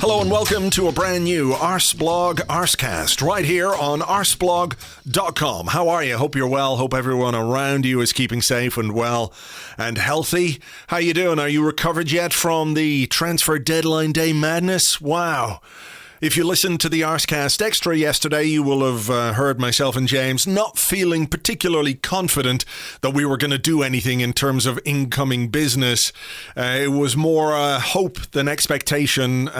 Hello and welcome to a brand new Arseblog Arsecast right here on arseblog.com. How are you? Hope you're well. Hope everyone around you is keeping safe and well and healthy. How you doing? Are you recovered yet from the transfer deadline day madness? Wow. If you listened to the Arsecast Extra yesterday, you will have heard myself and James not feeling particularly confident that we were going to do anything in terms of incoming business. It was more hope than expectation,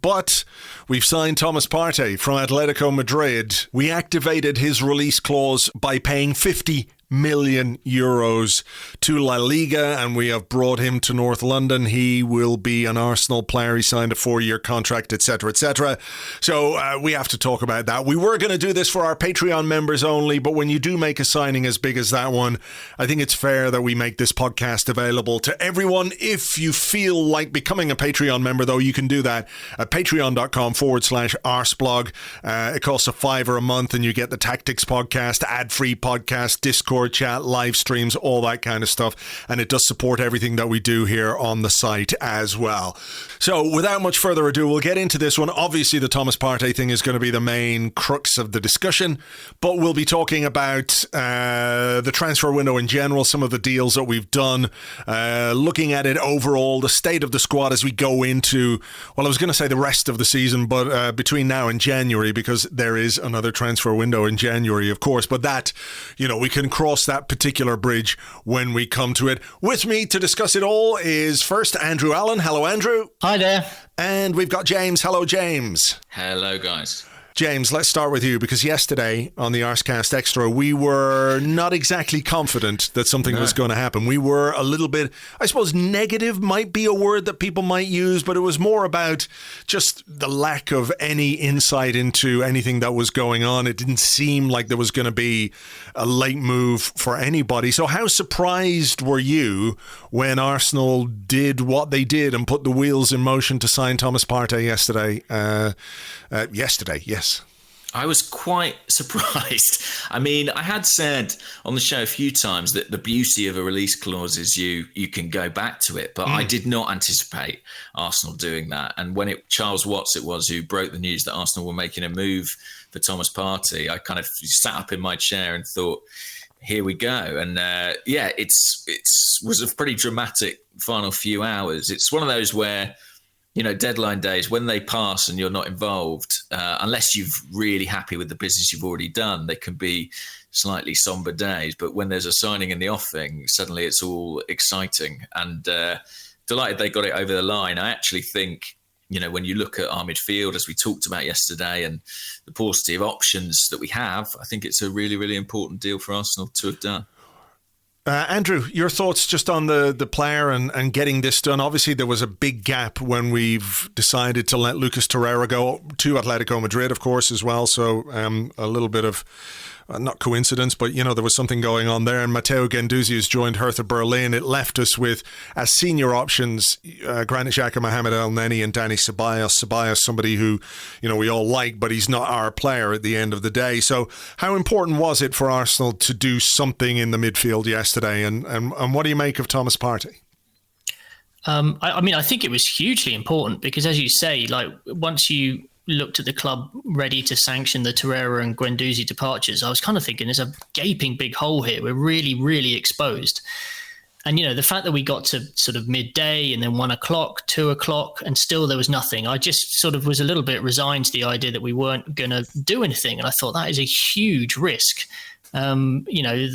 but we've signed Thomas Partey from Atletico Madrid. We activated his release clause by paying 50 million euros to La Liga, and we have brought him to North London. He will be an Arsenal player. He signed a 4-year contract, etc., etc. So we have to talk about that. We were going to do this for our Patreon members only, but when you do make a signing as big as that one, I think it's fair that we make this podcast available to everyone. If you feel like becoming a Patreon member, though, you can do that at patreon.com/Arseblog. It costs $5 a month, and you get the Tactics podcast, ad-free podcast, Discord chat, live streams, all that kind of stuff, and it does support everything that we do here on the site as well. So without much further ado, we'll get into this one. Obviously the Thomas Partey thing is going to be the main crux of the discussion, but we'll be talking about the transfer window in general, some of the deals that we've done, looking at it overall, the state of the squad as we go into, well, I was going to say the rest of the season, but between now and January, because there is another transfer window in January, of course, but that, you know, we can cross that particular bridge when we come to it. With me to discuss it all is first Andrew Allen. Hello, Andrew. Hi there. And we've got James. Hello, James. Hello, guys. James, let's start with you, because yesterday on the Arsecast Extra, we were not exactly confident that something was going to happen. We were a little bit, I suppose, negative might be a word that people might use, but it was more about just the lack of any insight into anything that was going on. It didn't seem like there was going to be a late move for anybody. So how surprised were you when Arsenal did what they did and put the wheels in motion to sign Thomas Partey yesterday? Yes. I was quite surprised. I mean, I had said on the show a few times that the beauty of a release clause is you can go back to it, but I did not anticipate Arsenal doing that. And when Charles Watts it was who broke the news that Arsenal were making a move for Thomas Partey, I kind of sat up in my chair and thought, here we go. And it was a pretty dramatic final few hours. It's one of those where, you know, deadline days, when they pass and you're not involved, unless you're really happy with the business you've already done, they can be slightly somber days. But when there's a signing in the offing, suddenly it's all exciting. And delighted they got it over the line. I actually think, you know, when you look at our midfield, as we talked about yesterday, and the paucity of options that we have, I think it's a really, really important deal for Arsenal to have done. Andrew, your thoughts just on the player and getting this done. Obviously, there was a big gap when we've decided to let Lucas Torreira go to Atletico Madrid, of course, as well. So a little bit of, not coincidence, but, you know, there was something going on there. And Matteo Guendouzi has joined Hertha Berlin. It left us with, as senior options, Granit Xhaka, Mohamed El Neni and Dani Ceballos. Ceballos, somebody who, you know, we all like, but he's not our player at the end of the day. So how important was it for Arsenal to do something in the midfield yesterday? And what do you make of Thomas Partey? I mean, I think it was hugely important because, as you say, like once you looked at the club ready to sanction the Torreira and Guendouzi departures, I was kind of thinking there's a gaping big hole here. We're really, really exposed. And, you know, the fact that we got to sort of midday and then 1 o'clock, 2 o'clock, and still there was nothing, I just sort of was a little bit resigned to the idea that we weren't going to do anything. And I thought that is a huge risk. You know,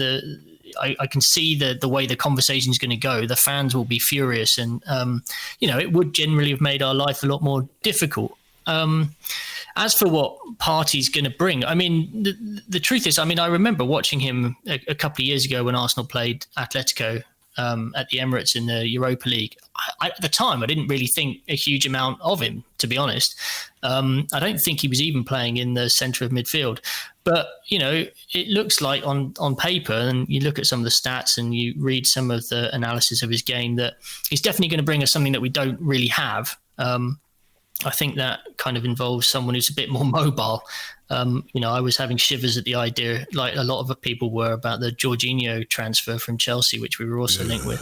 I can see the way the conversation is going to go. The fans will be furious, and you know, it would generally have made our life a lot more difficult. As for what Partey's going to bring, I mean, the truth is, I mean, I remember watching him a couple of years ago when Arsenal played Atletico at the Emirates in the Europa League. At the time, I didn't really think a huge amount of him, to be honest. I don't think he was even playing in the centre of midfield. But, you know, it looks like on paper, and you look at some of the stats and you read some of the analysis of his game, that he's definitely going to bring us something that we don't really have. I think that kind of involves someone who's a bit more mobile. I was having shivers at the idea, like a lot of people were, about the Jorginho transfer from Chelsea, which we were also linked with.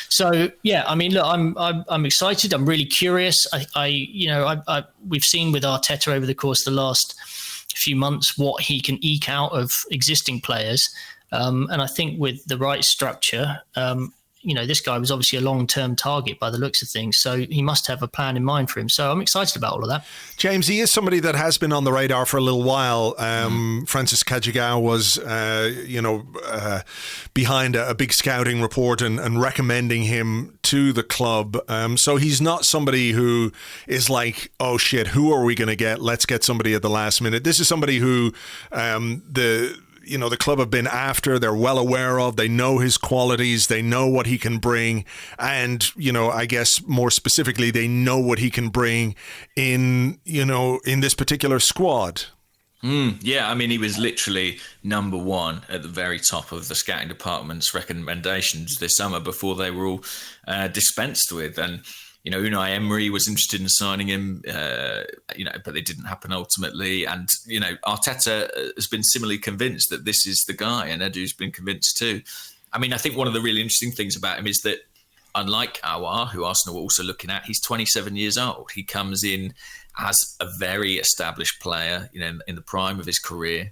So yeah, I mean, look, I'm excited. I'm really curious. We've seen with Arteta over the course of the last few months what he can eke out of existing players, and I think with the right structure, this guy was obviously a long-term target by the looks of things, so he must have a plan in mind for him. So I'm excited about all of that. James, he is somebody that has been on the radar for a little while. Francis Kajigao was, behind a big scouting report and recommending him to the club. So he's not somebody who is like, oh shit, who are we going to get? Let's get somebody at the last minute. This is somebody who the club have been after, they're well aware of, they know his qualities, they know what he can bring, and, I guess more specifically, they know what he can bring in this particular squad. Yeah, I mean, he was literally number one at the very top of the scouting department's recommendations this summer before they were all dispensed with. And Unai Emery was interested in signing him, but it didn't happen ultimately. And, Arteta has been similarly convinced that this is the guy, and Edu's been convinced too. I mean, I think one of the really interesting things about him is that, unlike Aouar, who Arsenal were also looking at, he's 27 years old. He comes in as a very established player, in the prime of his career,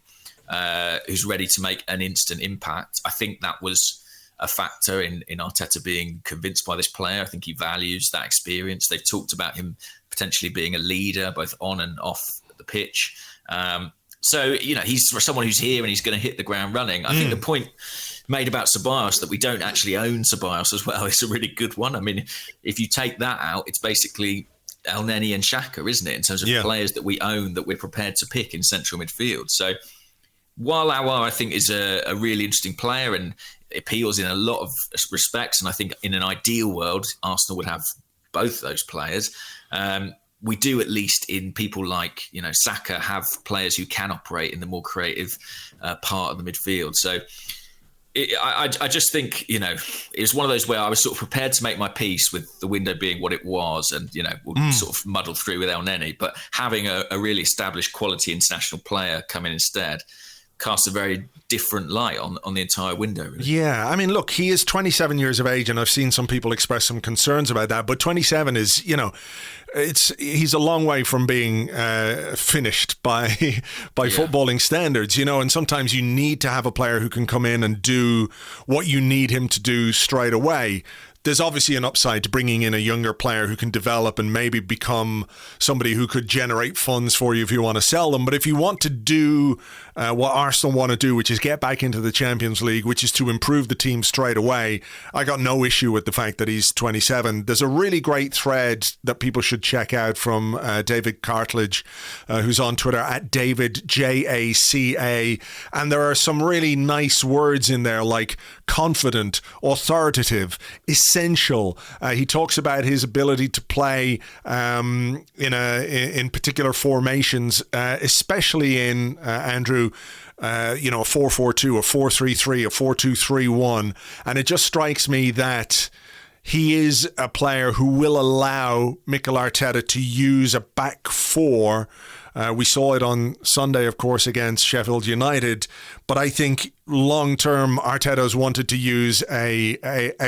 who's ready to make an instant impact. I think that was a factor in Arteta being convinced by this player. I think he values that experience. They've talked about him potentially being a leader, both on and off the pitch. So, he's someone who's here and he's going to hit the ground running. I think the point made about Ceballos, that we don't actually own Ceballos as well, is a really good one. I mean, if you take that out, it's basically El Neni and Xhaka, isn't it, in terms of players that we own that we're prepared to pick in central midfield. So while Aouar, I think, is a really interesting player and appeals in a lot of respects, and I think in an ideal world, Arsenal would have both those players. We do, at least in people like, Saka, have players who can operate in the more creative part of the midfield. So I just think, it was one of those where I was sort of prepared to make my peace with the window being what it was, and, we'll sort of muddle through with El Neni, but having a really established quality international player come in instead casts a very different light on the entire window, really. Yeah, I mean, look, he is 27 years of age, and I've seen some people express some concerns about that, but 27 is, he's a long way from being finished by footballing standards, and sometimes you need to have a player who can come in and do what you need him to do straight away. There's obviously an upside to bringing in a younger player who can develop and maybe become somebody who could generate funds for you if you want to sell them. But if you want to do what Arsenal want to do, which is get back into the Champions League, which is to improve the team straight away, I got no issue with the fact that he's 27. There's a really great thread that people should check out from David Cartledge, who's on Twitter at DavidJACA. And there are some really nice words in there, like confident, authoritative, essential. He talks about his ability to play in particular formations, especially in Andrew, a 4-4-2, a 4-3-3, a 4-2-3-1, and it just strikes me that he is a player who will allow Mikel Arteta to use a back four. We saw it on Sunday, of course, against Sheffield United. But I think long-term, Arteta's wanted to use a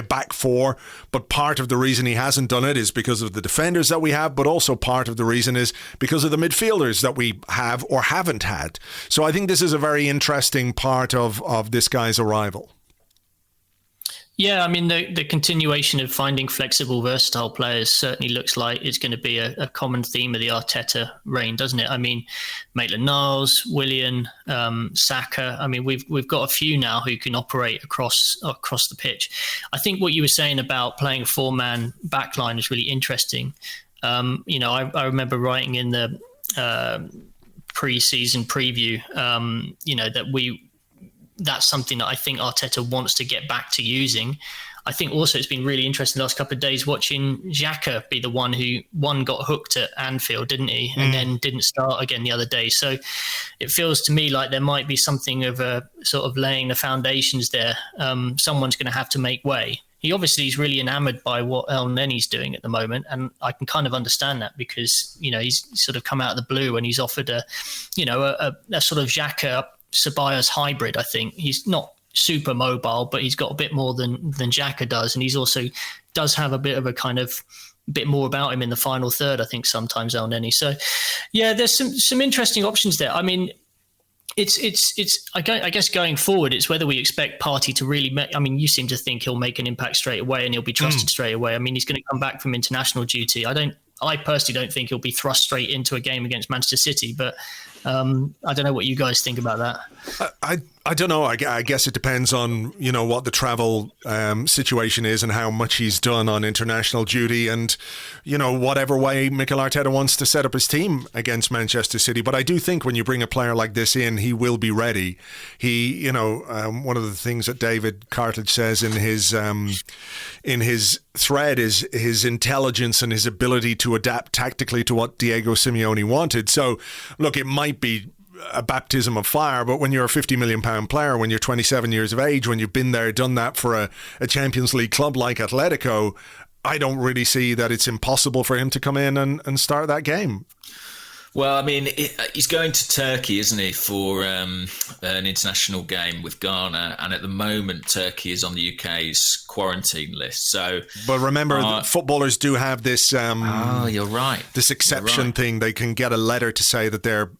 back four. But part of the reason he hasn't done it is because of the defenders that we have. But also part of the reason is because of the midfielders that we have or haven't had. So I think this is a very interesting part of this guy's arrival. Yeah, I mean, the continuation of finding flexible, versatile players certainly looks like it's going to be a common theme of the Arteta reign, doesn't it? I mean, Maitland-Niles, Willian, Saka. I mean, we've got a few now who can operate across the pitch. I think what you were saying about playing a four-man backline is really interesting. I remember writing in the pre-season preview, that's something that I think Arteta wants to get back to using. I think also it's been really interesting the last couple of days watching Xhaka be the one who got hooked at Anfield, didn't he? And then didn't start again the other day. So it feels to me like there might be something of a sort of laying the foundations there. Someone's going to have to make way. he obviously is really enamoured by what El Nenny's doing at the moment, and I can kind of understand that because he's sort of come out of the blue and he's offered a sort of Xhaka Ceballos hybrid. I think he's not super mobile, but he's got a bit more than Xhaka does, and he's also does have a bit of a kind of bit more about him in the final third, I think, sometimes, El Neni. So yeah, there's some interesting options there. I mean, I guess going forward, it's whether we expect Partey to really make. I mean, you seem to think he'll make an impact straight away and he'll be trusted straight away. I mean, he's going to come back from international duty. I personally don't think he'll be thrust straight into a game against Manchester City, but I don't know what you guys think about that. I don't know. I guess it depends on, what the travel situation is and how much he's done on international duty and, whatever way Mikel Arteta wants to set up his team against Manchester City. But I do think when you bring a player like this in, he will be ready. He, one of the things that David Cartledge says in his thread is his intelligence and his ability to adapt tactically to what Diego Simeone wanted. So, look, it might be a baptism of fire, but when you're a £50 million player, when you're 27 years of age, when you've been there, done that for a Champions League club like Atletico, I don't really see that it's impossible for him to come in and start that game. Well, I mean, he's going to Turkey, isn't he, for an international game with Ghana, and at the moment Turkey is on the UK's quarantine list. So, but remember, footballers do have this. You're right. This exception thing. They can get a letter to say that they're,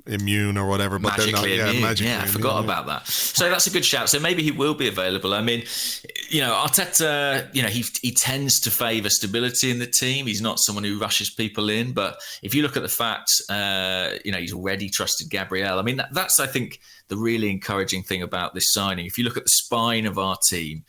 immune or whatever, but magically they're not. Immune. Magically I forgot about that. So that's a good shout. So maybe he will be available. I mean, Arteta, he tends to favour stability in the team. He's not someone who rushes people in. But if you look at the facts, he's already trusted Gabriel. I mean, that's I think the really encouraging thing about this signing. If you look at the spine of our team,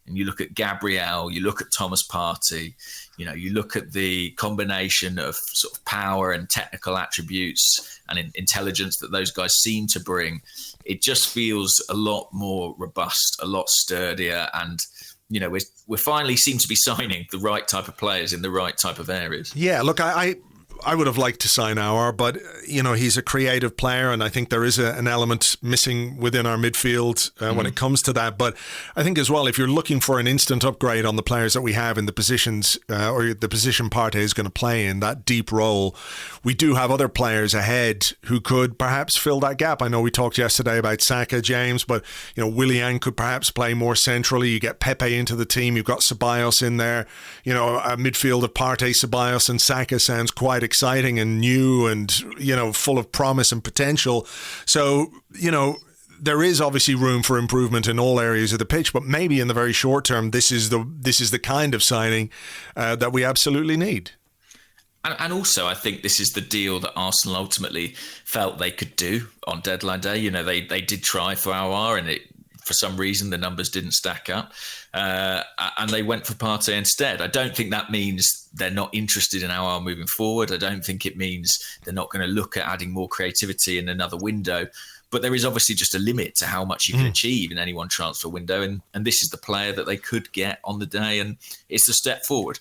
and you look at Gabriel, you look at Thomas Partey, you look at the combination of sort of power and technical attributes and intelligence that those guys seem to bring, it just feels a lot more robust, a lot sturdier, and we finally seem to be signing the right type of players in the right type of areas. Yeah, look, I would have liked to sign Aouar, but he's a creative player, and I think there is an element missing within our midfield when it comes to that. But I think as well, if you're looking for an instant upgrade on the players that we have in the positions or the position Partey is going to play in, that deep role, we do have other players ahead who could perhaps fill that gap. I know we talked yesterday about Saka, James, but Willian could perhaps play more centrally. You get Pepe into the team. You've got Ceballos in there. A midfield of Partey, Ceballos, and Saka sounds quite exciting and new and full of promise and potential. So there is obviously room for improvement in all areas of the pitch, but maybe in the very short term this is the kind of signing that we absolutely need. And also, I think this is the deal that Arsenal ultimately felt they could do on deadline day. They did try for Aouar, and for some reason the numbers didn't stack up, and they went for Partey instead. I don't think that means they're not interested in Aouar moving forward. I don't think it means they're not going to look at adding more creativity in another window. But there is obviously just a limit to how much you can achieve in any one transfer window, and this is the player that they could get on the day, and it's a step forward.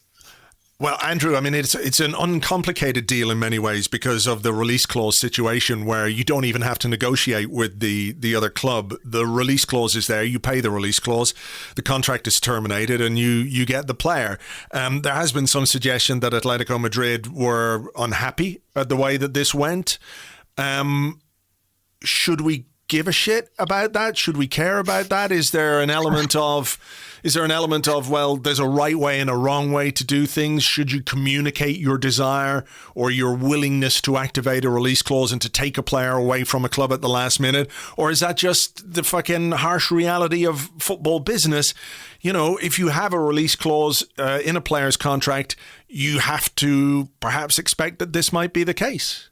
Well, Andrew, I mean, it's an uncomplicated deal in many ways because of the release clause situation where you don't even have to negotiate with the other club. The release clause is there. You pay the release clause. The contract is terminated and you get the player. There has been some suggestion that Atletico Madrid were unhappy at the way that this went. Should we give a shit about that? Should we care about that? Is there an element of, well, there's a right way and a wrong way to do things? Should you communicate your desire or your willingness to activate a release clause and to take a player away from a club at the last minute? Or is that just the fucking harsh reality of football business? If you have a release clause in a player's contract, you have to perhaps expect that this might be the case.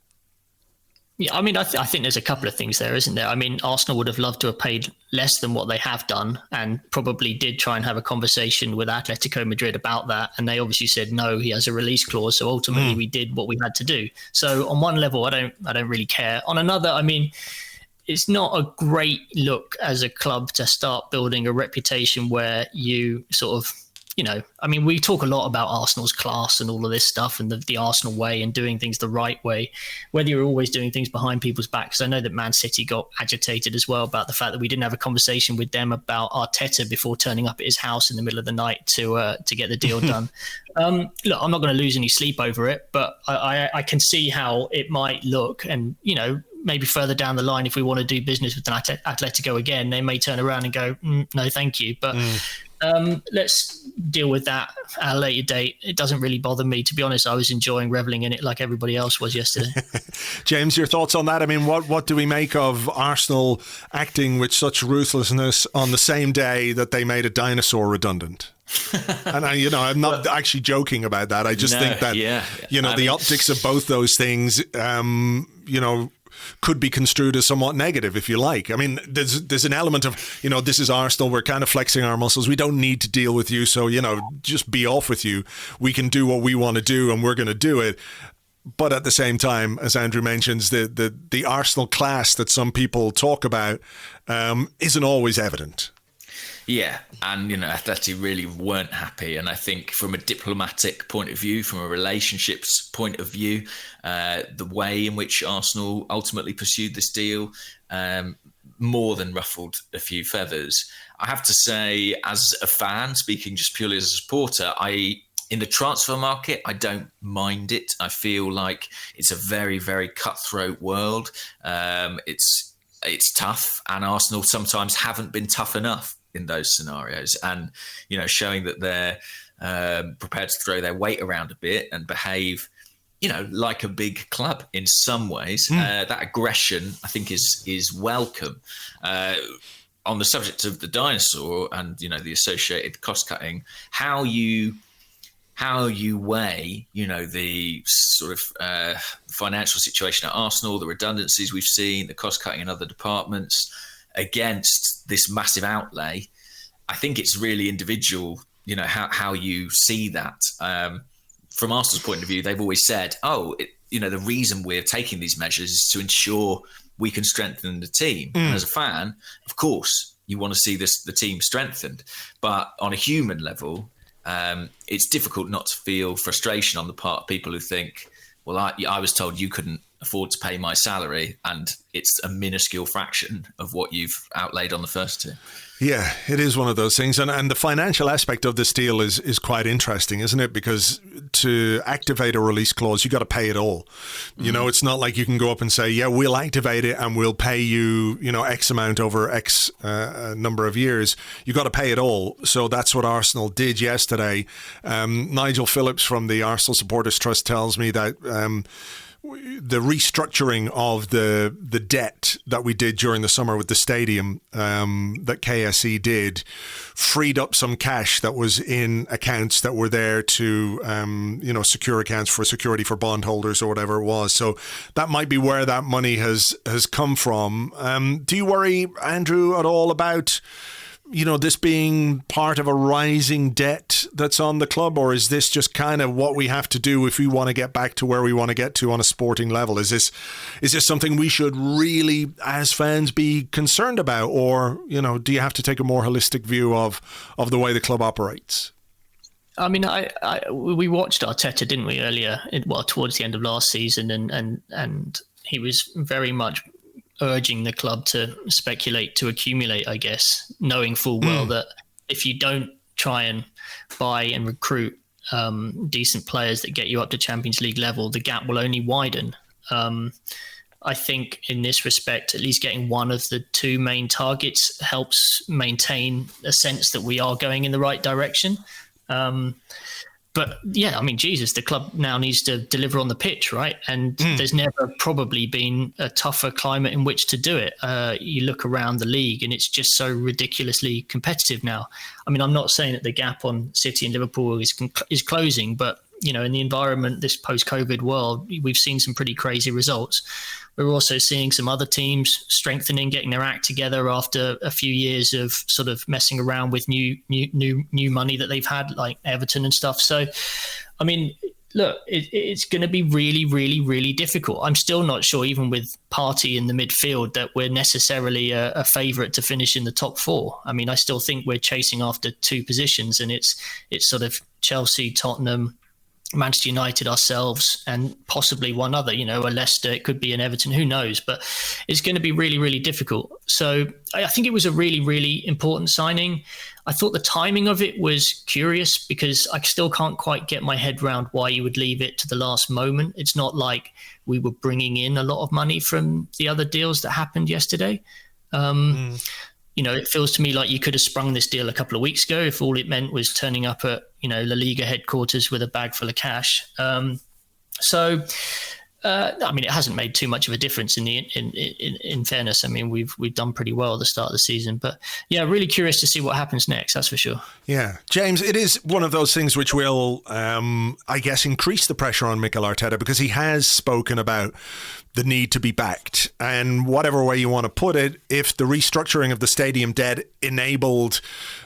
Yeah, I mean, I think there's a couple of things there, isn't there? I mean, Arsenal would have loved to have paid less than what they have done and probably did try and have a conversation with Atletico Madrid about that. And they obviously said, no, he has a release clause. So ultimately we did what we had to do. So on one level, I don't really care. On another, I mean, it's not a great look as a club to start building a reputation where you sort of we talk a lot about Arsenal's class and all of this stuff and the Arsenal way and doing things the right way, whether you're always doing things behind people's backs. I know that Man City got agitated as well about the fact that we didn't have a conversation with them about Arteta before turning up at his house in the middle of the night to get the deal done. Look, I'm not going to lose any sleep over it, but I can see how it might look. And, maybe further down the line, if we want to do business with Atletico again, they may turn around and go, no, thank you. But let's deal with that at a later date. It doesn't really bother me. To be honest, I was enjoying reveling in it like everybody else was yesterday. James, your thoughts on that? I mean, what do we make of Arsenal acting with such ruthlessness on the same day that they made a dinosaur redundant? And I'm not actually joking about that. I just think that, the optics of both those things, could be construed as somewhat negative, if you like. I mean, there's an element of, this is Arsenal. We're kind of flexing our muscles. We don't need to deal with you. So, just be off with you. We can do what we want to do and we're going to do it. But at the same time, as Andrew mentions, the Arsenal class that some people talk about isn't always evident. Yeah, and Atleti really weren't happy, and I think from a diplomatic point of view, from a relationships point of view, the way in which Arsenal ultimately pursued this deal more than ruffled a few feathers. I have to say, as a fan, speaking just purely as a supporter, in the transfer market, I don't mind it. I feel like it's a very, very cutthroat world. It's tough, and Arsenal sometimes haven't been tough enough in those scenarios, and showing that they're prepared to throw their weight around a bit and behave like a big club in some ways. That aggression, I think, is welcome. On the subject of the dinosaur and the associated cost cutting, how you weigh the sort of financial situation at Arsenal, the redundancies we've seen, the cost cutting in other departments, against this massive outlay, I think it's really individual, how you see that. From Arsenal's point of view, they've always said, the reason we're taking these measures is to ensure we can strengthen the team. And as a fan, of course, you want to see the team strengthened. But on a human level, it's difficult not to feel frustration on the part of people who think, well, I was told you couldn't afford to pay my salary, and it's a minuscule fraction of what you've outlaid on the first two. Yeah, it is one of those things. And the financial aspect of this deal is quite interesting, isn't it? Because to activate a release clause, you got to pay it all. It's not like you can go up and say, yeah, we'll activate it and we'll pay you, X amount over X number of years. You got to pay it all. So that's what Arsenal did yesterday. Nigel Phillips from the Arsenal Supporters Trust tells me that the restructuring of the debt that we did during the summer with the stadium that KSE did freed up some cash that was in accounts that were there to secure accounts for security for bondholders or whatever it was. So that might be where that money has come from. Do you worry, Andrew, at all about this being part of a rising debt that's on the club, or is this just kind of what we have to do if we want to get back to where we want to get to on a sporting level? Is this something we should really, as fans, be concerned about, or do you have to take a more holistic view of the way the club operates? I mean, we watched Arteta, didn't we, earlier? Towards the end of last season, and he was very much urging the club to speculate, to accumulate, I guess, knowing full well that if you don't try and buy and recruit decent players that get you up to Champions League level, the gap will only widen. I think in this respect, at least getting one of the two main targets helps maintain a sense that we are going in the right direction. But yeah, I mean, Jesus, the club now needs to deliver on the pitch, right? And there's never probably been a tougher climate in which to do it. You look around the league and it's just so ridiculously competitive now. I mean, I'm not saying that the gap on City and Liverpool is closing, but, in the environment, this post-COVID world, we've seen some pretty crazy results. We're also seeing some other teams strengthening, getting their act together after a few years of sort of messing around with new money that they've had, like Everton and stuff. So, I mean, look, it's going to be really, really, really difficult. I'm still not sure, even with Partey in the midfield, that we're necessarily a favourite to finish in the top 4. I mean, I still think we're chasing after 2 positions, and it's sort of Chelsea, Tottenham, Manchester United, ourselves, and possibly one other, a Leicester, it could be an Everton, who knows, but it's going to be really, really difficult. So I think it was a really, really important signing. I thought the timing of it was curious because I still can't quite get my head around why you would leave it to the last moment. It's not like we were bringing in a lot of money from the other deals that happened yesterday. It feels to me like you could have sprung this deal a couple of weeks ago if all it meant was turning up at, La Liga headquarters with a bag full of cash. It hasn't made too much of a difference in fairness. I mean, we've done pretty well at the start of the season, but yeah, really curious to see what happens next. That's for sure. Yeah, James, it is one of those things which will, I guess, increase the pressure on Mikel Arteta because he has spoken about the need to be backed. And whatever way you want to put it, if the restructuring of the stadium debt enabled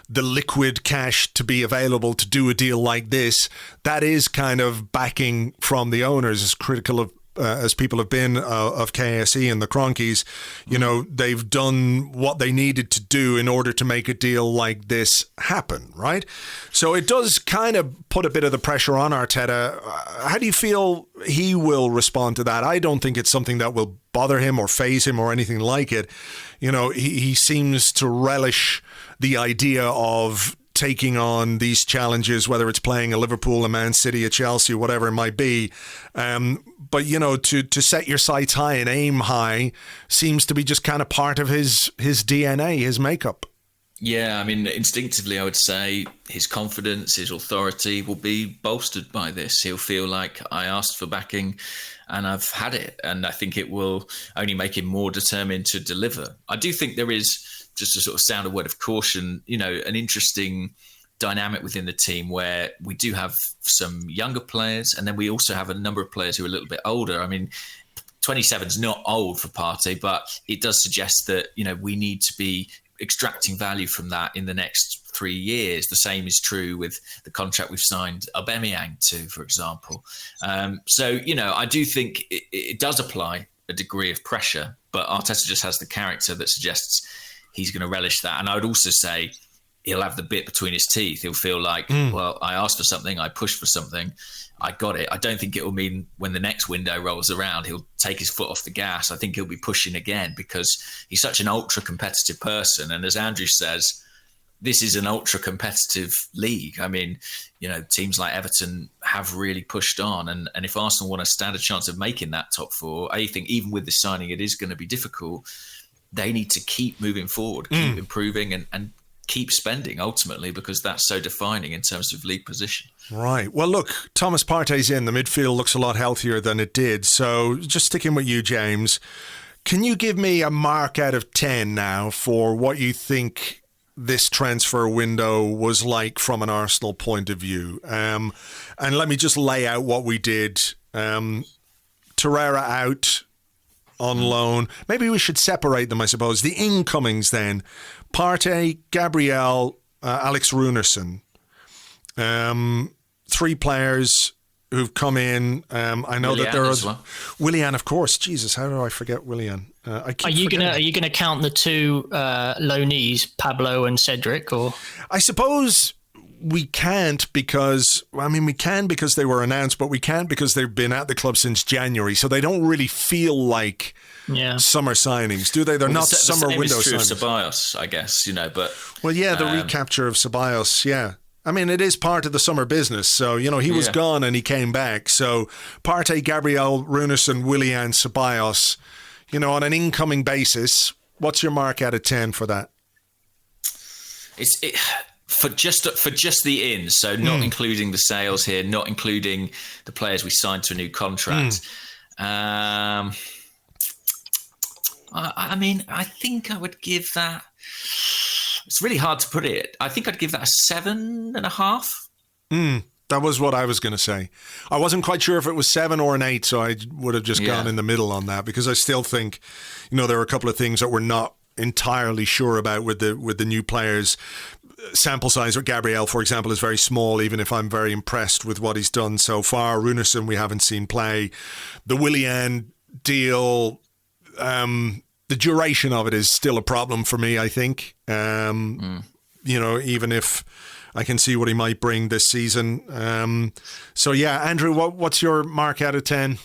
the liquid cash to be available to do a deal like this, that is kind of backing from the owners, as critical of as people have been of KSE and the Cronkies. They've done what they needed to do in order to make a deal like this happen, right? So it does kind of put a bit of the pressure on Arteta. How do you feel he will respond to that? I don't think it's something that will bother him or faze him or anything like it. He seems to relish the idea of taking on these challenges, whether it's playing a Liverpool, a Man City, a Chelsea, whatever it might be. But to set your sights high and aim high seems to be just kind of part of his DNA, his makeup. Yeah, I mean, instinctively, I would say his confidence, his authority will be bolstered by this. He'll feel like I asked for backing and I've had it. And I think it will only make him more determined to deliver. I do think there is, just to sort of sound a word of caution, an interesting dynamic within the team where we do have some younger players and then we also have a number of players who are a little bit older. I mean, 27 is not old for Partey, but it does suggest that, we need to be extracting value from that in the next 3 years. The same is true with the contract we've signed Aubameyang to, for example. I do think it does apply a degree of pressure, but Arteta just has the character that suggests he's going to relish that. And I would also say he'll have the bit between his teeth. He'll feel like, well, I asked for something, I pushed for something, I got it. I don't think it will mean when the next window rolls around, he'll take his foot off the gas. I think he'll be pushing again because he's such an ultra competitive person. And as Andrew says, this is an ultra competitive league. I mean, teams like Everton have really pushed on. And if Arsenal want to stand a chance of making that top 4, I think even with this signing, it is going to be difficult. They need to keep moving forward, keep improving and keep spending ultimately, because that's so defining in terms of league position. Right. Well, look, Thomas Partey's in. The midfield looks a lot healthier than it did. So just sticking with you, James, can you give me a mark out of 10 now for what you think this transfer window was like from an Arsenal point of view? And let me just lay out what we did. Torreira out on loan. Maybe we should separate them, I suppose. The incomings then. Partey, Gabriel, Alex Runerson. 3 players who've come in. I know that there are well. Willian, of course. Jesus, how do I forget Willian? Are you gonna count the 2 loanees, Pablo and Cedric? Or I suppose we can't because they were announced, but we can't because they've been at the club since January, so they don't really feel like summer signings, do they? They're not summer window signings. The same is true of Ceballos, I guess, but... Well, yeah, the recapture of Ceballos, yeah. I mean, it is part of the summer business, so, he was gone and he came back. So, Partey, Gabriel, Runerson, Willian, Ceballos, on an incoming basis, what's your mark out of 10 for that? For just the ins, so not including the sales here, not including the players we signed to a new contract. I think I would give that. It's really hard to put it. I think I'd give that a 7.5. That was what I was going to say. I wasn't quite sure if it was 7 or an 8, so I would have just gone in the middle on that, because I still think, there are a couple of things that we're not entirely sure about with the new players. sample size with Gabriel, for example, is very small, even if I'm very impressed with what he's done so far. Runerson, we haven't seen play. The Willian deal, the duration of it is still a problem for me, I think. You know, even if I can see what he might bring this season. So, yeah, Andrew, what's your mark out of 10?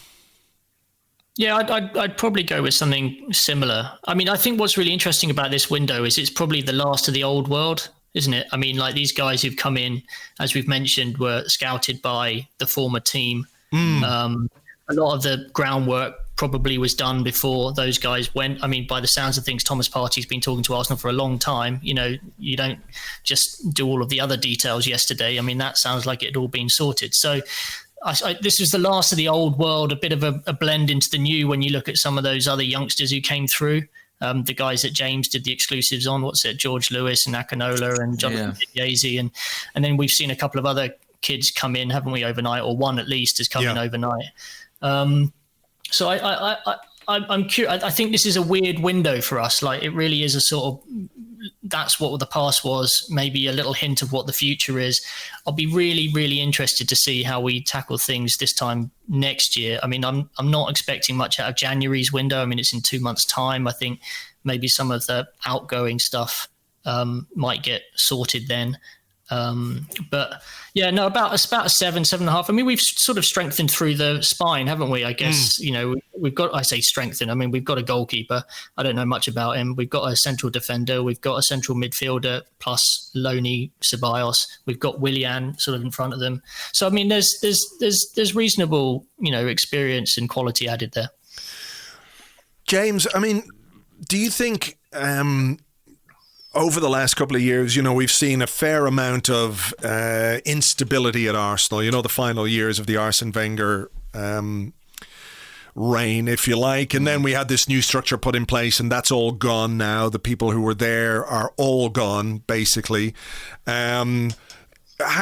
Yeah, I'd probably go with something similar. I mean, I think what's really interesting about this window is it's probably the last of the old world, isn't it? I mean, like these guys who've come in, as we've mentioned, were scouted by the former team. A lot of the groundwork probably was done before those guys went. I mean, by the sounds of things, Thomas Partey's been talking to Arsenal for a long time. You know, you don't just do all of the other details yesterday. I mean, that sounds like it had all been sorted. So this was the last of the old world, a bit of a blend into the new when you look at some of those other youngsters who came through. The guys that James did the exclusives on, George Lewis and Akinola and Jonathan Piazzi. And then we've seen a couple of other kids come in, haven't we, overnight, or one at least has come in overnight. So I'm curious. I think this is a weird window for us. Like, it really is a sort of, that's what the past was, maybe a little hint of what the future is. I'll be really, really interested to see how we tackle things this time next year. I mean, I'm not expecting much out of January's window. I mean, it's in 2 months' time. I think maybe some of the outgoing stuff might get sorted then. But yeah, no, about a 7.5. I mean, we've sort of strengthened through the spine, haven't we? I guess, you know, we've got, I say strengthened. I mean, we've got a goalkeeper. I don't know much about him. We've got a central defender. We've got a central midfielder plus Loney Ceballos. We've got Willian sort of in front of them. So, I mean, there's reasonable, you know, experience and quality added there. James, I mean, do you think, over the last couple of years, you know, we've seen a fair amount of instability at Arsenal. You know, the final years of the Arsene Wenger reign, if you like. And then we had this new structure put in place, and that's all gone now. The people who were there are all gone, basically. How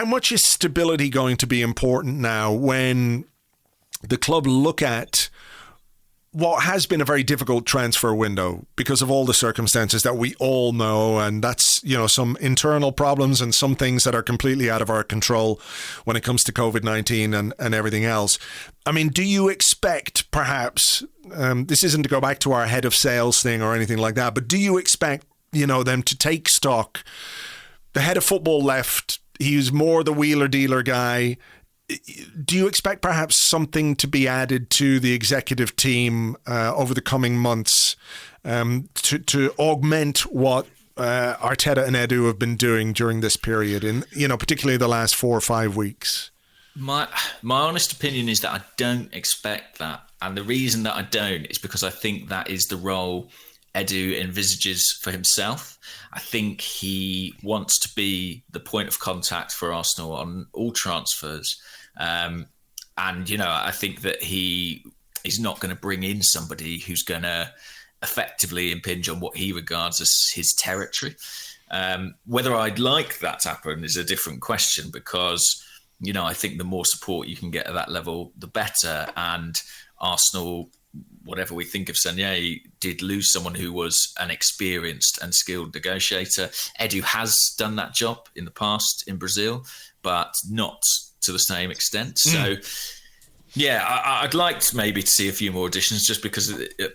much is stability going to be important now when the club look at what has been a very difficult transfer window because of all the circumstances that we all know, and that's, you know, some internal problems and some things that are completely out of our control when it comes to COVID-19 and everything else. I mean, do you expect perhaps, this isn't to go back to our head of sales thing or anything like that, but do you expect, you know, them to take stock? The head of football left, he was more the wheeler dealer guy. Do you expect perhaps something to be added to the executive team over the coming months to augment what Arteta and Edu have been doing during this period, in, you know, particularly the last 4 or 5 weeks? My honest opinion is that I don't expect that, and the reason that I don't is because I think that is the role Edu envisages for himself. I think he wants to be the point of contact for Arsenal on all transfers. And, you know, I think that he is not going to bring in somebody who's going to effectively impinge on what he regards as his territory. Whether I'd like that to happen is a different question because, you know, I think the more support you can get at that level, the better. And Arsenal, whatever we think of Sanyei, did lose someone who was an experienced and skilled negotiator. Edu has done that job in the past in Brazil, but not to the same extent. So, yeah, I'd like to maybe to see a few more auditions just because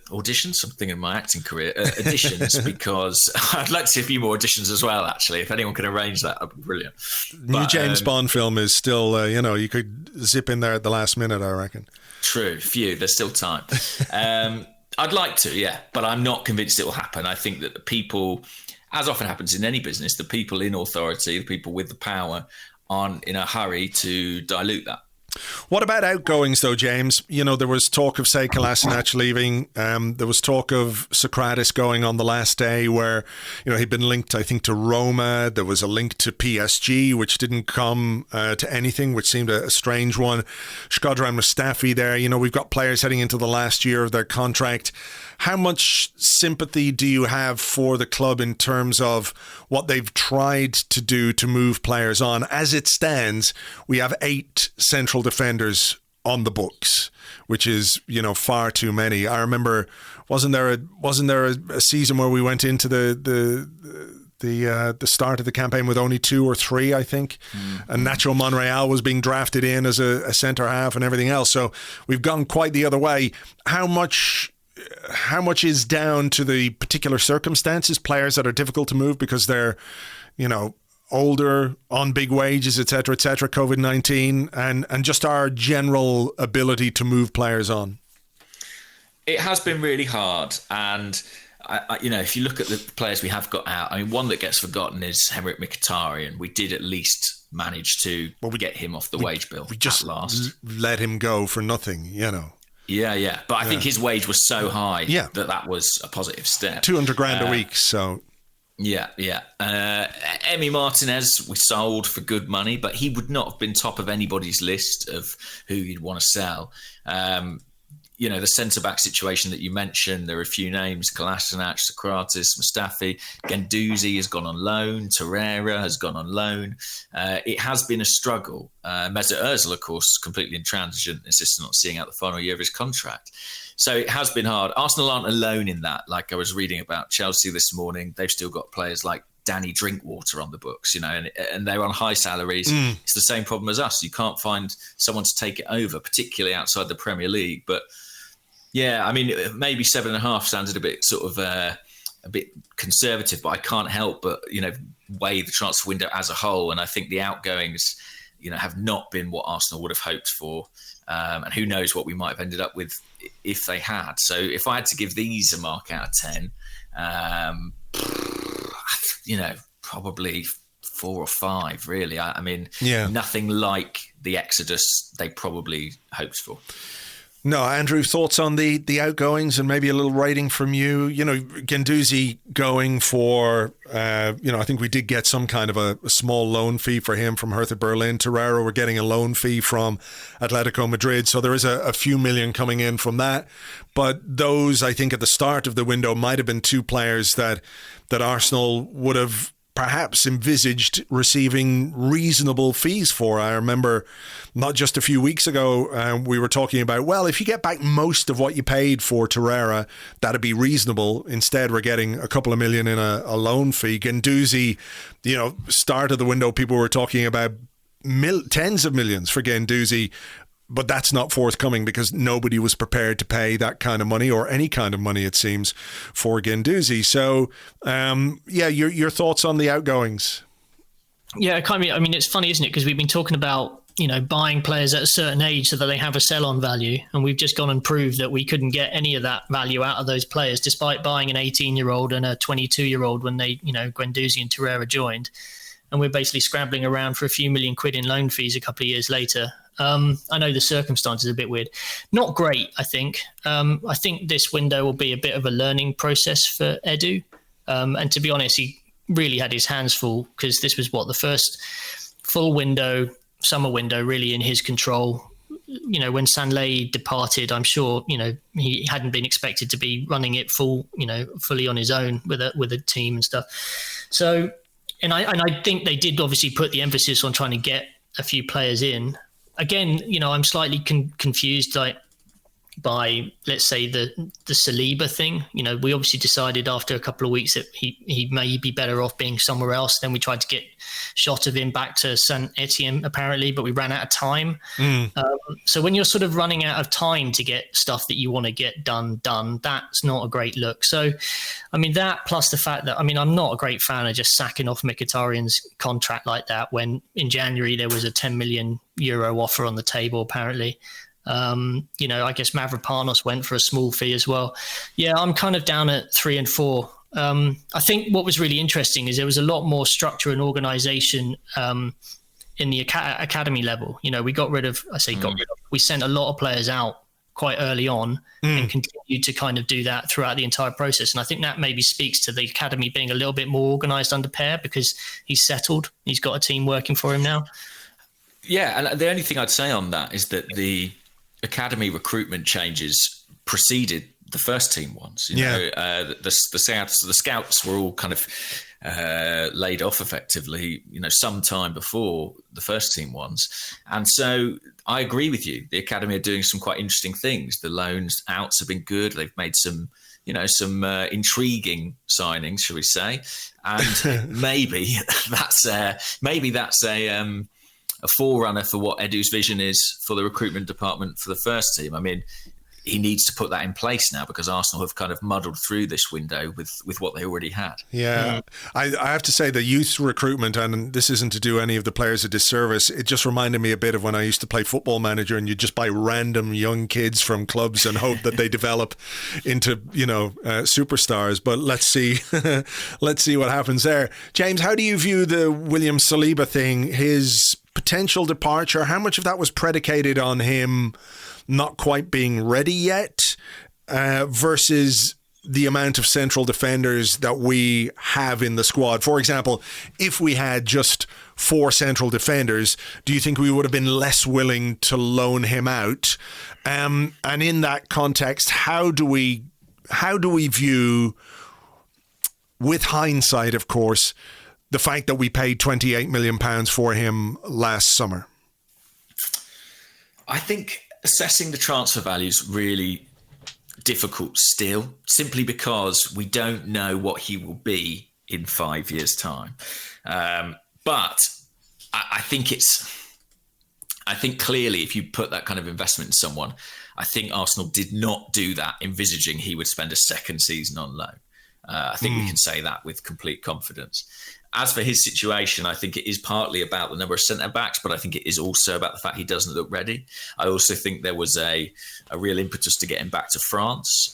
auditions, something in my acting career, auditions, because I'd like to see a few more auditions as well, actually. If anyone can arrange that, that'd be brilliant. New James Bond film is still, you know, you could zip in there at the last minute, I reckon. True, few. There's still time. I'd like to, yeah, but I'm not convinced it will happen. I think that the people, as often happens in any business, the people in authority, the people with the power, aren't in a hurry to dilute that. What about outgoings, though, James? You know, there was talk of, say, Kolasinac leaving. There was talk of Socrates going on the last day where, you know, he'd been linked, I think, to Roma. There was a link to PSG, which didn't come to anything, which seemed a strange one. Shkodran Mustafi there. You know, we've got players heading into the last year of their contract. How much sympathy do you have for the club in terms of what they've tried to do to move players on? As it stands, we have 8 central defenders on the books, which is, you know, far too many. I remember, wasn't there a season where we went into the the start of the campaign with only 2 or 3, I think. And Nacho Monreal was being drafted in as a centre half and everything else. So we've gone quite the other way. How much is down to the particular circumstances, players that are difficult to move because they're, older, on big wages, etc., COVID-19, and just our general ability to move players on? It has been really hard. And, if you look at the players we have got out, one that gets forgotten is Henrik Mkhitaryan. We did at least manage to get him off the wage bill. We just at last let him go for nothing, Yeah. But I think his wage was so high that was a positive step. 200 grand a week, so... Yeah. Emi Martinez, we sold for good money, but he would not have been top of anybody's list of who you'd want to sell. The centre-back situation that you mentioned, there are a few names: Kolasinac, Socrates, Mustafi, Guendouzi has gone on loan, Torreira has gone on loan. It has been a struggle. Mesut Ozil, of course, completely intransigent, insisting on seeing out the final year of his contract. So it has been hard. Arsenal aren't alone in that. Like I was reading about Chelsea this morning, they've still got players like Danny Drinkwater on the books, and they're on high salaries. It's the same problem as us. You can't find someone to take it over, particularly outside the Premier League. But yeah, maybe 7.5 sounded a bit sort of a bit conservative, but I can't help but, weigh the transfer window as a whole. And I think the outgoings, have not been what Arsenal would have hoped for. And who knows what we might have ended up with if they had. So if I had to give these a mark out of 10, probably 4 or 5, really. Nothing like the exodus they probably hoped for. No, Andrew, thoughts on the outgoings and maybe a little rating from you? Guendouzi going for, I think we did get some kind of a small loan fee for him from Hertha Berlin. Torreira, we're getting a loan fee from Atletico Madrid. So there is a few million coming in from that. But those, I think, at the start of the window might have been 2 players that Arsenal would have perhaps envisaged receiving reasonable fees for. I remember not just a few weeks ago, we were talking about, well, if you get back most of what you paid for Torreira, that'd be reasonable. Instead, we're getting a couple of million in a loan fee. Guendouzi, start of the window, people were talking about tens of millions for Guendouzi. But that's not forthcoming because nobody was prepared to pay that kind of money, or any kind of money, it seems, for Guendouzi. So, your thoughts on the outgoings? Yeah, it's funny, isn't it? Because we've been talking about, buying players at a certain age so that they have a sell-on value. And we've just gone and proved that we couldn't get any of that value out of those players, despite buying an 18-year-old and a 22-year-old when they, Guendouzi and Torreira joined. And we're basically scrambling around for a few million quid in loan fees a couple of years later. I know the circumstances are a bit weird. Not great, I think. I think this window will be a bit of a learning process for Edu. And to be honest, he really had his hands full because this was the first full window, summer window, really in his control. When Sanlay departed, I'm sure, he hadn't been expected to be running it fully on his own with a team and stuff. So, and I think they did obviously put the emphasis on trying to get a few players in. Again, I'm slightly confused, by, let's say, the Saliba thing. We obviously decided after a couple of weeks that he may be better off being somewhere else. Then we tried to get shot of him back to Saint Etienne, apparently, but we ran out of time. So when you're sort of running out of time to get stuff that you want to get done, that's not a great look. So, that plus the fact that, I'm not a great fan of just sacking off Mkhitaryan's contract like that when in January there was a 10 million euro offer on the table, apparently. I guess Mavropanos went for a small fee as well. Yeah, I'm kind of down at 3 and 4. I think what was really interesting is there was a lot more structure and organisation in the academy level. We got rid of, we sent a lot of players out quite early on and continued to kind of do that throughout the entire process. And I think that maybe speaks to the academy being a little bit more organised under Per because he's settled. He's got a team working for him now. Yeah, and the only thing I'd say on that is that the academy recruitment changes preceded the first team ones. The scouts were all kind of laid off effectively, some time before the first team ones. And so I agree with you. The academy are doing some quite interesting things. The loans outs have been good. They've made some some intriguing signings, shall we say? And maybe that's a forerunner for what Edu's vision is for the recruitment department for the first team. I mean, he needs to put that in place now because Arsenal have kind of muddled through this window with what they already had. Yeah, I have to say the youth recruitment, and this isn't to do any of the players a disservice, it just reminded me a bit of when I used to play Football Manager and you just buy random young kids from clubs and hope that they develop into, superstars. But let's see, let's see what happens there. James, how do you view the William Saliba thing, his potential departure? How much of that was predicated on him not quite being ready yet versus the amount of central defenders that we have in the squad? For example, if we had just 4 central defenders, do you think we would have been less willing to loan him out? And in that context, how do we view, with hindsight, of course, the fact that we paid £28 million for him last summer? I think assessing the transfer value is really difficult still, simply because we don't know what he will be in 5 years' time. But I think clearly if you put that kind of investment in someone, I think Arsenal did not do that envisaging he would spend a second season on loan. I think we can say that with complete confidence. As for his situation, I think it is partly about the number of centre-backs, but I think it is also about the fact he doesn't look ready. I also think there was a real impetus to get him back to France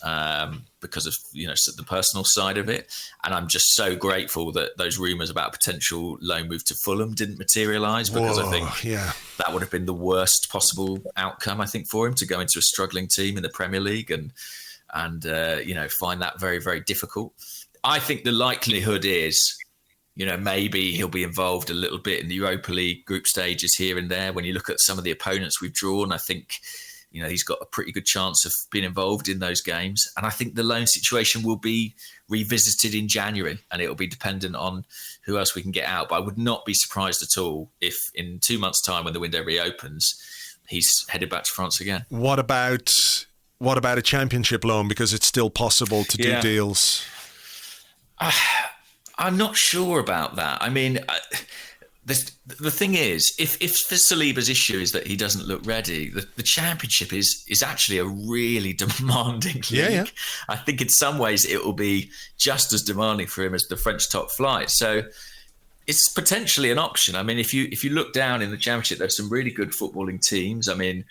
because of the personal side of it. And I'm just so grateful that those rumours about a potential loan move to Fulham didn't materialise, because I think that would have been the worst possible outcome, I think, for him to go into a struggling team in the Premier League and find that very, very difficult. I think the likelihood is, maybe he'll be involved a little bit in the Europa League group stages here and there. When you look at some of the opponents we've drawn, I think, he's got a pretty good chance of being involved in those games. And I think the loan situation will be revisited in January, and it'll be dependent on who else we can get out. But I would not be surprised at all if in 2 months' time, when the window reopens, he's headed back to France again. What about a championship loan? Because it's still possible to do deals. I'm not sure about that. I mean, the thing is, if Saliba's issue is that he doesn't look ready, the championship is actually a really demanding league. Yeah. I think in some ways it will be just as demanding for him as the French top flight. So it's potentially an option. I mean, if you look down in the championship, there's some really good footballing teams. I mean,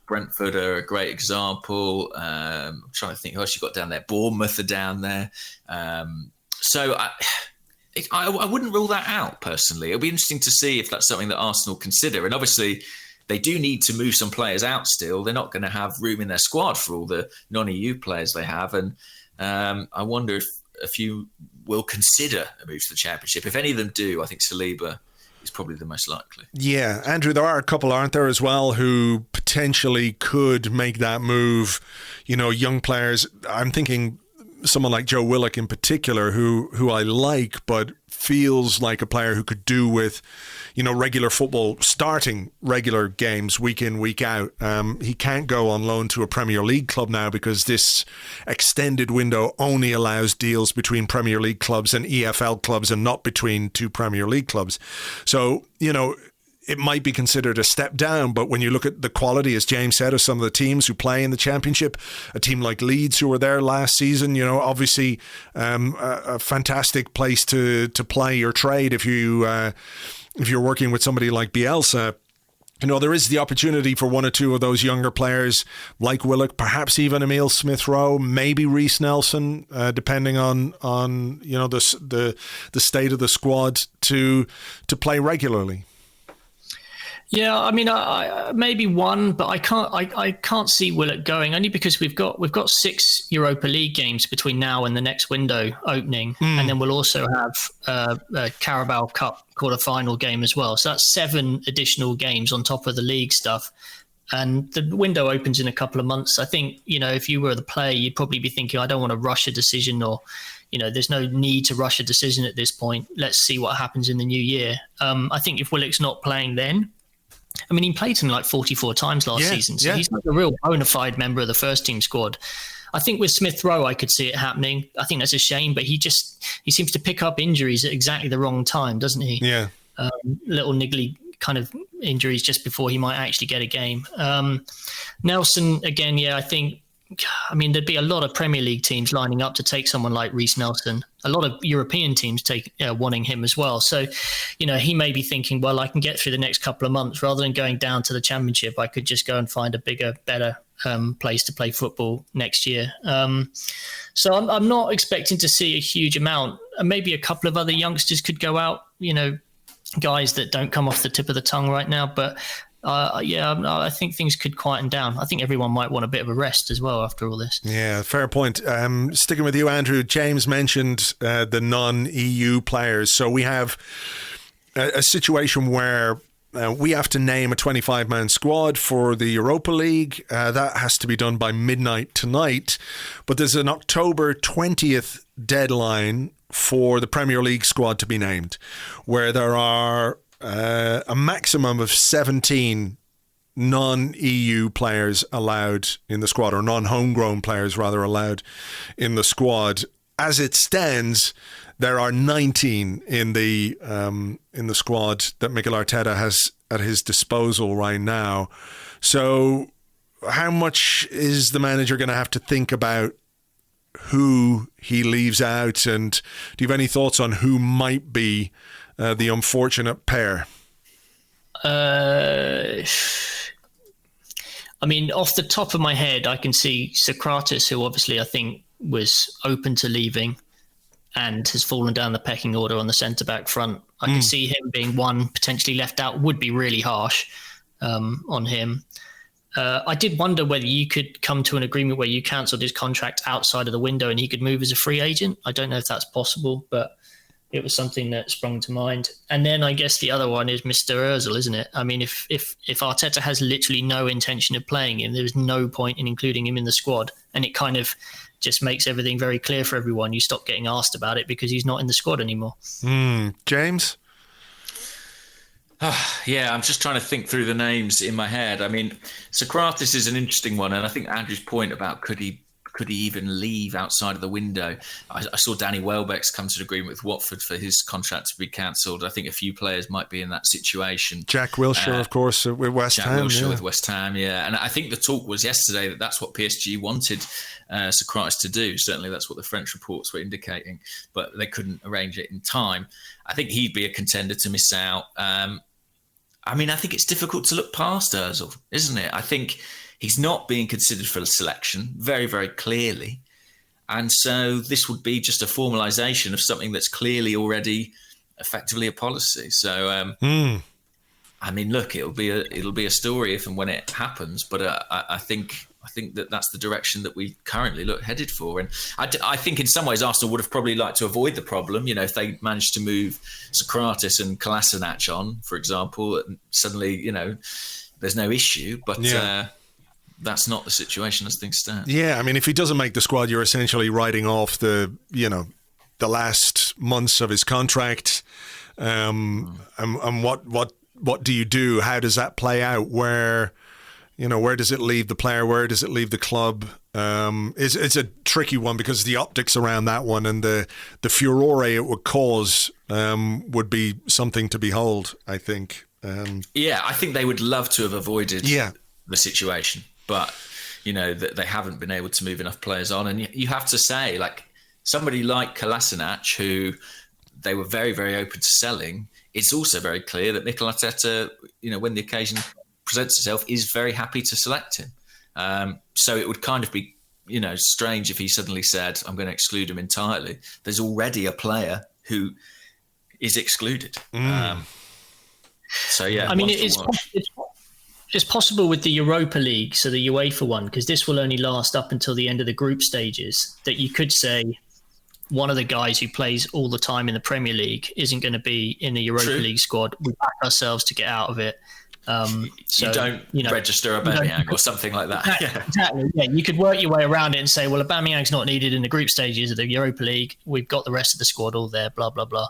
Brentford are a great example. I'm trying to think who else you got down there. Bournemouth are down there. So I wouldn't rule that out personally. It'll be interesting to see if that's something that Arsenal consider. And obviously, they do need to move some players out still. They're not going to have room in their squad for all the non-EU players they have. And I wonder if a few will consider a move to the Championship. If any of them do, I think Saliba is probably the most likely. Yeah, Andrew, there are a couple, aren't there, as well, who potentially could make that move. Young players. I'm thinking someone like Joe Willock in particular, who I like, but feels like a player who could do with, regular football, starting regular games week in, week out. He can't go on loan to a Premier League club now because this extended window only allows deals between Premier League clubs and EFL clubs and not between 2 Premier League clubs. So, it might be considered a step down, but when you look at the quality, as James said, of some of the teams who play in the Championship, a team like Leeds who were there last season, obviously a fantastic place to play your trade if you're working with somebody like Bielsa. There is the opportunity for one or two of those younger players like Willock, perhaps even Emile Smith-Rowe, maybe Reece Nelson, depending on the state of the squad to play regularly. Yeah, I mean, I maybe one, but I can't see Willock going, only because we've got 6 Europa League games between now and the next window opening, and then we'll also have a Carabao Cup quarter-final game as well. So that's 7 additional games on top of the league stuff. And the window opens in a couple of months. I think, if you were the player, you'd probably be thinking, I don't want to rush a decision, or, there's no need to rush a decision at this point. Let's see what happens in the new year. I think if Willock's not playing then, he played something like 44 times last season, so he's like a real bona fide member of the first team squad. I think with Smith Rowe, I could see it happening. I think that's a shame, but he seems to pick up injuries at exactly the wrong time, doesn't he? Yeah. Little niggly kind of injuries just before he might actually get a game. Nelson, again, there'd be a lot of Premier League teams lining up to take someone like Reece Nelson. A lot of European teams wanting him as well. So, he may be thinking, well, I can get through the next couple of months rather than going down to the Championship. I could just go and find a bigger, better place to play football next year. So I'm not expecting to see a huge amount. Maybe a couple of other youngsters could go out, guys that don't come off the tip of the tongue right now. But I think things could quieten down. I think everyone might want a bit of a rest as well after all this. Yeah, fair point. Sticking with you, Andrew, James mentioned the non-EU players. So we have a situation where we have to name a 25-man squad for the Europa League. That has to be done by midnight tonight. But there's an October 20th deadline for the Premier League squad to be named, where there are a maximum of 17 non-EU players allowed in the squad, or non-homegrown players rather allowed in the squad. As it stands, there are 19 in the squad that Mikel Arteta has at his disposal right now. So how much is the manager going to have to think about who he leaves out? And do you have any thoughts on who might be the unfortunate pair? Off the top of my head, I can see Socrates, who obviously I think was open to leaving and has fallen down the pecking order on the centre-back front. I can see him being one potentially left out. Would be really harsh on him. I did wonder whether you could come to an agreement where you cancelled his contract outside of the window and he could move as a free agent. I don't know if that's possible, but it was something that sprung to mind. And then I guess the other one is Mr. Ozil, isn't it? I mean, if Arteta has literally no intention of playing him, there's no point in including him in the squad. And it kind of just makes everything very clear for everyone. You stop getting asked about it because he's not in the squad anymore. James? Yeah, I'm just trying to think through the names in my head. I mean, Socrates is an interesting one. And I think Andrew's point about could he even leave outside of the window? I saw Danny Welbeck's come to an agreement with Watford for his contract to be cancelled. I think a few players might be in that situation. Jack Wilshere, of course, with West Ham. With West Ham, yeah. And I think the talk was yesterday that that's what PSG wanted Socrates to do. Certainly that's what the French reports were indicating, but they couldn't arrange it in time. I think he'd be a contender to miss out. I think it's difficult to look past Ozil, isn't it? I think he's not being considered for the selection very, very clearly. And so this would be just a formalisation of something that's clearly already effectively a policy. So, look, it'll be a story if and when it happens. But I think that's the direction that we currently look headed for. And I think in some ways Arsenal would have probably liked to avoid the problem. If they managed to move Socrates and Kolasinac on, for example, and suddenly, there's no issue. But that's not the situation as things stand. Yeah, if he doesn't make the squad, you're essentially writing off the last months of his contract. And what do you do? How does that play out? Where does it leave the player? Where does it leave the club? It's a tricky one because the optics around that one and the furore it would cause would be something to behold, I think. I think they would love to have avoided the situation. But, that they haven't been able to move enough players on. And you have to say, like, somebody like Kolasinac, who they were very, very open to selling, it's also very clear that Mikel Arteta, when the occasion presents itself, is very happy to select him. So it would kind of be, strange if he suddenly said, I'm going to exclude him entirely. There's already a player who is excluded. It's possible with the Europa League, so the UEFA one, because this will only last up until the end of the group stages, that you could say one of the guys who plays all the time in the Premier League isn't going to be in the Europa League squad. We back ourselves to get out of it. You don't register Aubameyang or something like that. Exactly. Yeah, you could work your way around it and say, well, Aubameyang's not needed in the group stages of the Europa League. We've got the rest of the squad all there, blah, blah, blah.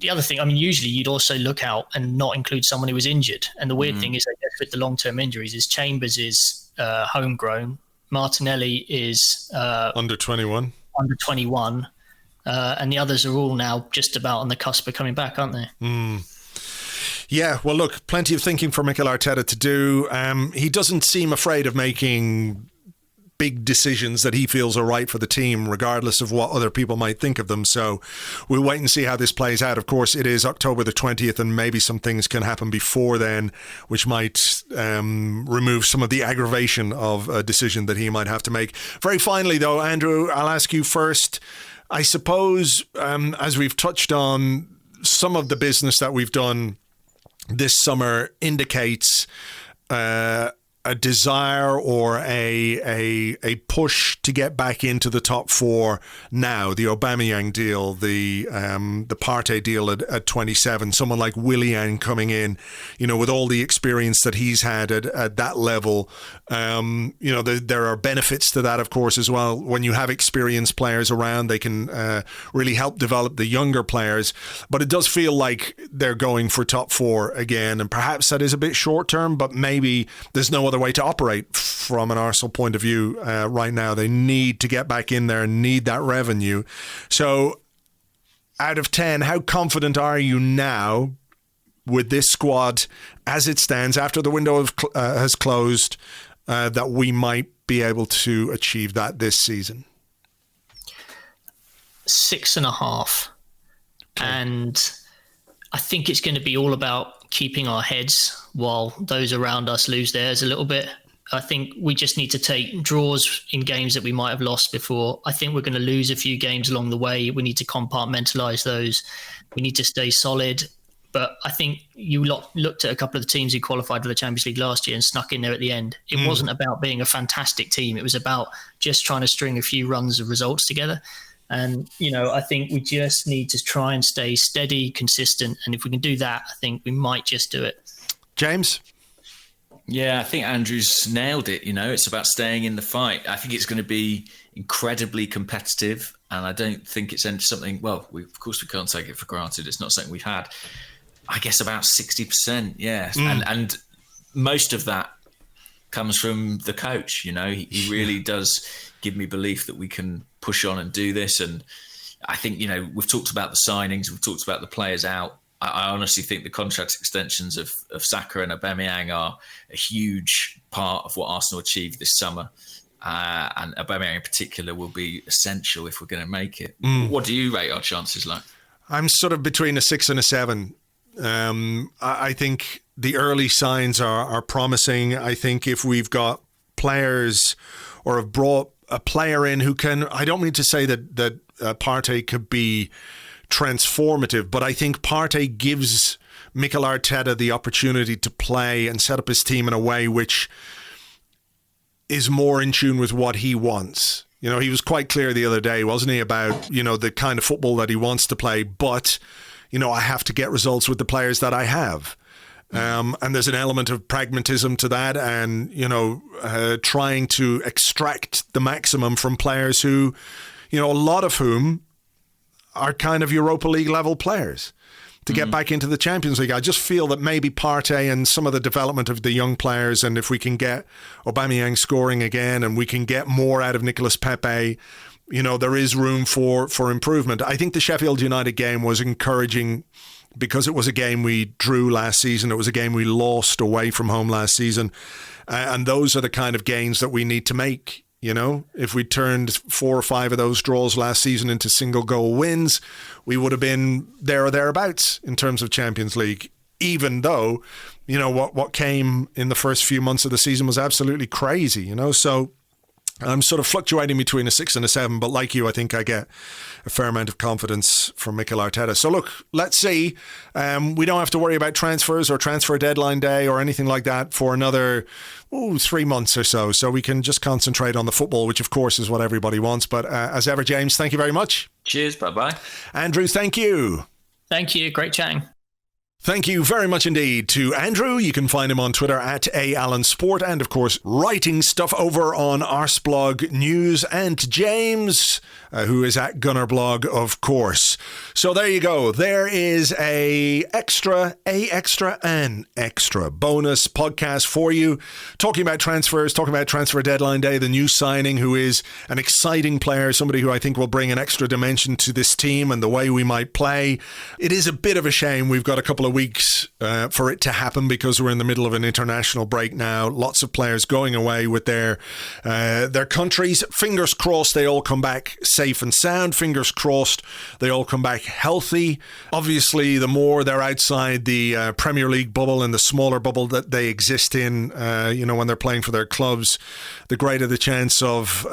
The other thing, usually you'd also look out and not include someone who was injured. And the weird thing is, I guess, with the long-term injuries, is Chambers is homegrown. Martinelli is under 21. Under 21. And the others are all now just about on the cusp of coming back, aren't they? Yeah, well, look, plenty of thinking for Mikel Arteta to do. He doesn't seem afraid of making big decisions that he feels are right for the team, regardless of what other people might think of them. So we'll wait and see how this plays out. Of course, it is October the 20th, and maybe some things can happen before then, which might remove some of the aggravation of a decision that he might have to make. Very finally, though, Andrew, I'll ask you first. I suppose, as we've touched on, some of the business that we've done this summer indicates a desire or a push to get back into the top four now. The Aubameyang deal, the Partey deal at 27, someone like William coming in, with all the experience that he's had at that level. There are benefits to that, of course, as well. When you have experienced players around, they can really help develop the younger players. But it does feel like they're going for top four again, and perhaps that is a bit short term, but maybe there's no other way to operate from an Arsenal point of view right now. They need to get back in there and need that revenue. So out of 10, how confident are you now with this squad as it stands after the window has closed that we might be able to achieve that this season? 6.5. Okay. And I think it's going to be all about keeping our heads while those around us lose theirs a little bit. I think we just need to take draws in games that we might have lost before. I think we're going to lose a few games along the way. We need to compartmentalise those. We need to stay solid. But I think you looked at a couple of the teams who qualified for the Champions League last year and snuck in there at the end. It wasn't about being a fantastic team. It was about just trying to string a few runs of results together. And, I think we just need to try and stay steady, consistent. And if we can do that, I think we might just do it. James? Yeah, I think Andrew's nailed it. It's about staying in the fight. I think it's going to be incredibly competitive. And I don't think it's something, well, of course we can't take it for granted. It's not something we've had. I guess about 60%, yeah. And most of that comes from the coach. He really does give me belief that we can push on and do this. And I think, we've talked about the signings, we've talked about the players out. I honestly think the contract extensions of Saka and Aubameyang are a huge part of what Arsenal achieved this summer. And Aubameyang in particular will be essential if we're going to make it. What do you rate our chances like? I'm sort of between a 6 and a 7. I think the early signs are promising. I think if we've got players or have brought a player in who can, I don't mean to say that Partey could be transformative, but I think Partey gives Mikel Arteta the opportunity to play and set up his team in a way which is more in tune with what he wants. He was quite clear the other day, wasn't he, about, the kind of football that he wants to play, but, I have to get results with the players that I have. And there's an element of pragmatism to that and, trying to extract the maximum from players who, a lot of whom are kind of Europa League level players to get back into the Champions League. I just feel that maybe Partey and some of the development of the young players, and if we can get Aubameyang scoring again and we can get more out of Nicolas Pepe, there is room for improvement. I think the Sheffield United game was encouraging because it was a game we drew last season. It was a game we lost away from home last season. And those are the kind of gains that we need to make. If we turned 4 or 5 of those draws last season into single goal wins, we would have been there or thereabouts in terms of Champions League, even though, what came in the first few months of the season was absolutely crazy, So I'm sort of fluctuating between a 6 and a 7, but like you, I think I get a fair amount of confidence from Mikel Arteta. So look, let's see. We don't have to worry about transfers or transfer deadline day or anything like that for another 3 months or so. So we can just concentrate on the football, which of course is what everybody wants. But as ever, James, thank you very much. Cheers. Bye-bye. Andrew, thank you. Thank you. Great chatting. Thank you very much indeed to Andrew. You can find him on Twitter at @AllenSport, and of course writing stuff over on Arseblog News, and James, who is at Gunnerblog, of course. So there you go. There is an extra bonus podcast for you, talking about transfers, talking about transfer deadline day, the new signing who is an exciting player, somebody who I think will bring an extra dimension to this team and the way we might play. It is a bit of a shame we've got a couple of weeks for it to happen because we're in the middle of an international break now. Lots of players going away with their countries. Fingers crossed they all come back safe and sound. Fingers crossed they all come back healthy. Obviously, the more they're outside the Premier League bubble and the smaller bubble that they exist in, when they're playing for their clubs, the greater the chance of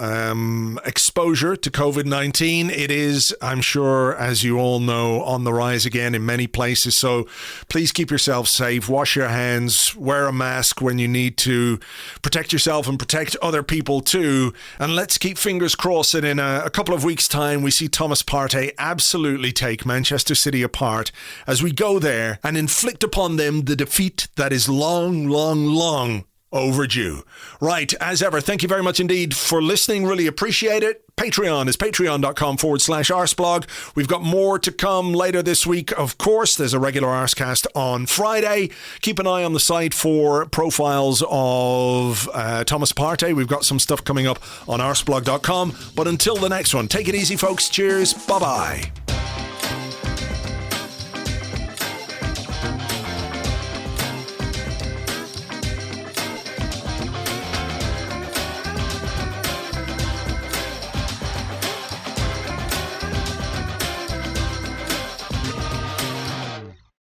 exposure to COVID-19. It is, I'm sure, as you all know, on the rise again in many places. So please keep yourself safe, wash your hands, wear a mask when you need to, protect yourself and protect other people too. And let's keep fingers crossed that in a couple of weeks' time we see Thomas Partey absolutely take Manchester City apart as we go there and inflict upon them the defeat that is long overdue. Right, as ever, thank you very much indeed for listening. Really appreciate it. Patreon is patreon.com/Arseblog. We've got more to come later this week. Of course, there's a regular Arsecast on Friday. Keep an eye on the site for profiles of Thomas Partey. We've got some stuff coming up on arseblog.com. But until the next one, take it easy, folks. Cheers. Bye-bye.